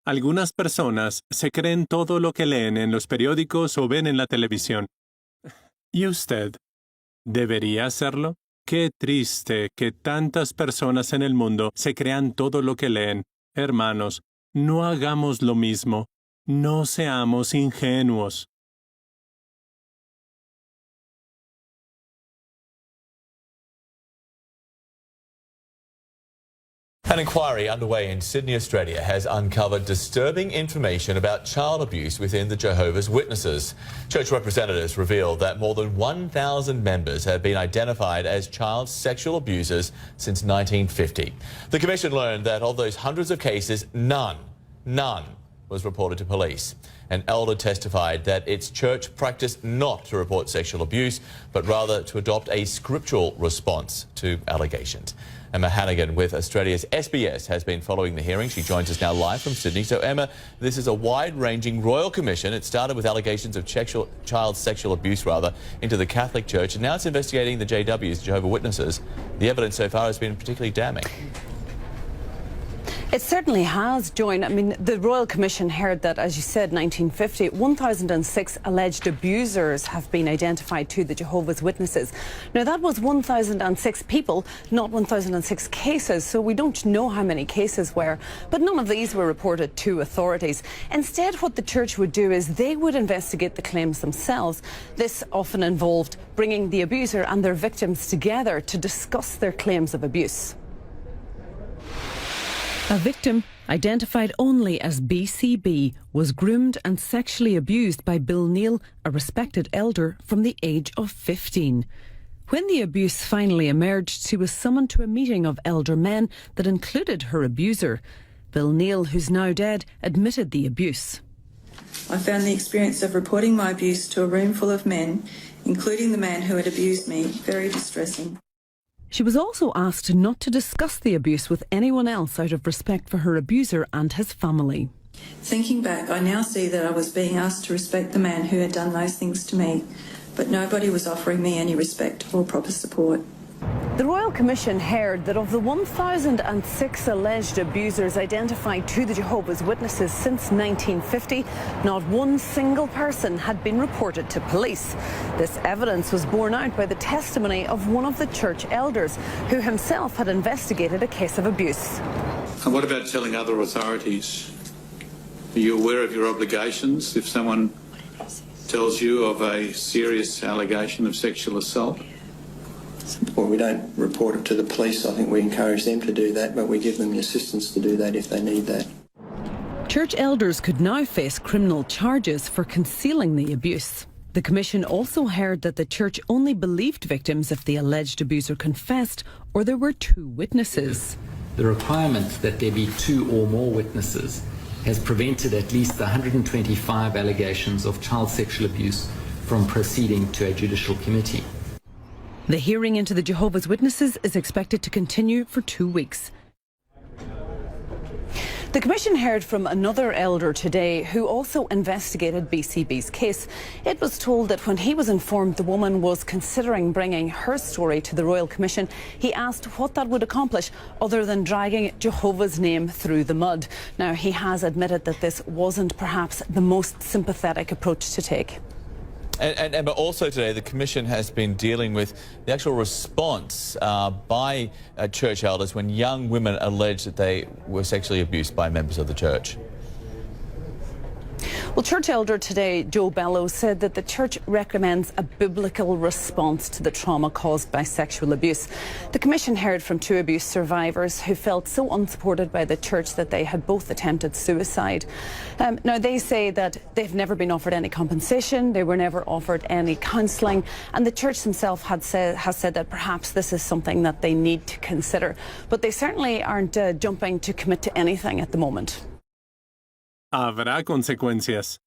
Algunas personas se creen todo lo que leen en los periódicos o ven en la televisión. ¿Y usted? ¿Debería hacerlo? Qué triste que tantas personas en el mundo se crean todo lo que leen. Hermanos, no hagamos lo mismo. No seamos ingenuos. An inquiry underway in Sydney, Australia has uncovered disturbing information about child abuse within the Jehovah's Witnesses. Church representatives revealed that more than 1,000 members have been identified as child sexual abusers since 1950. The Commission learned that of those hundreds of cases, none was reported to police. An elder testified that its church practiced not to report sexual abuse, but rather to adopt a scriptural response to allegations. Emma Hannigan with Australia's SBS has been following the hearing. She joins us now live from Sydney. So, Emma, this is a wide-ranging royal commission. It started with allegations of child sexual abuse, into the Catholic Church, and now it's investigating the JWs, Jehovah's Witnesses. The evidence so far has been particularly damning. It certainly has, Joan. I mean, the Royal Commission heard that, as you said, 1950, 1,006 alleged abusers have been identified to the Jehovah's Witnesses. Now, that was 1,006 people, not 1,006 cases, so we don't know how many cases were, but none of these were reported to authorities. Instead, what the Church would do is they would investigate the claims themselves. This often involved bringing the abuser and their victims together to discuss their claims of abuse. A victim, identified only as BCB, was groomed and sexually abused by Bill Neal, a respected elder, from the age of 15. When the abuse finally emerged, she was summoned to a meeting of elder men that included her abuser. Bill Neal, who's now dead, admitted the abuse. I found the experience of reporting my abuse to a room full of men, including the man who had abused me, very distressing. She was also asked not to discuss the abuse with anyone else out of respect for her abuser and his family. Thinking back, I now see that I was being asked to respect the man who had done those things to me, but nobody was offering me any respect or proper support. The Royal Commission heard that of the 1,006 alleged abusers identified to the Jehovah's Witnesses since 1950, not one single person had been reported to police. This evidence was borne out by the testimony of one of the church elders, who himself had investigated a case of abuse. And what about telling other authorities? Are you aware of your obligations if someone tells you of a serious allegation of sexual assault? Well, we don't report it to the police. I think we encourage them to do that, but we give them the assistance to do that if they need that. Church elders could now face criminal charges for concealing the abuse. The Commission also heard that the Church only believed victims if the alleged abuser confessed or there were two witnesses. The requirement that there be two or more witnesses has prevented at least 125 allegations of child sexual abuse from proceeding to a judicial committee. The hearing into the Jehovah's Witnesses is expected to continue for 2 weeks. The Commission heard from another elder today who also investigated BCB's case. It was told that when he was informed the woman was considering bringing her story to the Royal Commission, he asked what that would accomplish other than dragging Jehovah's name through the mud. Now, he has admitted that this wasn't perhaps the most sympathetic approach to take. And also today, the Commission has been dealing with the actual response by church elders when young women allege that they were sexually abused by members of the church. Well, church elder today, Joe Bellows, said that the church recommends a biblical response to the trauma caused by sexual abuse. The Commission heard from two abuse survivors who felt so unsupported by the church that they had both attempted suicide. Now, they say that they've never been offered any compensation, they were never offered any counselling, and the church themselves has said that perhaps this is something that they need to consider. But they certainly aren't jumping to commit to anything at the moment. Habrá consecuencias.